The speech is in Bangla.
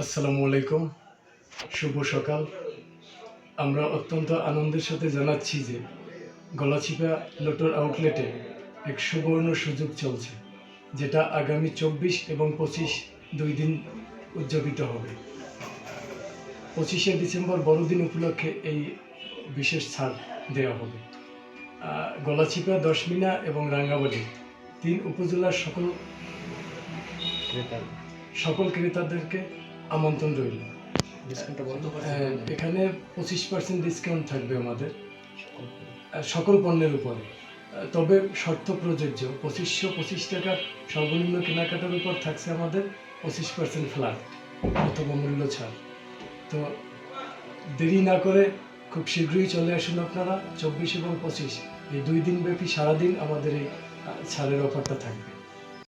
আসসালামু আলাইকুম, শুভ সকাল। আমরা অত্যন্ত আনন্দের সাথে জানাচ্ছি যে গলাচিপা লোটোর আউটলেটে এক সুবর্ণ সুযোগ চলছে, যেটা আগামী 24 এবং 25 দুই দিন উদযাপিত হবে। 25শে ডিসেম্বর বড়দিন উপলক্ষে এই বিশেষ ছাড় দেওয়া হবে। গলাচিপা, দশমিনা এবং রাঙ্গাবাড়ি 3 উপজেলার সকল ক্রেতাদেরকে আমন্ত্রণ রইল। এখানে 25% ডিসকাউন্ট থাকবে আমাদের সকল পণ্যের উপরে, তবে শর্ত প্রযোজ্য। 2525 টাকার সর্বনিম্ন কেনাকাটার উপর থাকছে আমাদের 25% ফ্ল্যাট অথবা মূল্য ছাড়। তো দেরি না করে খুব শীঘ্রই চলে আসুন আপনারা। 24 এবং 25 এই 2 দিন ব্যাপী সারাদিন আমাদের এই ছাড়ের অফারটা থাকবে।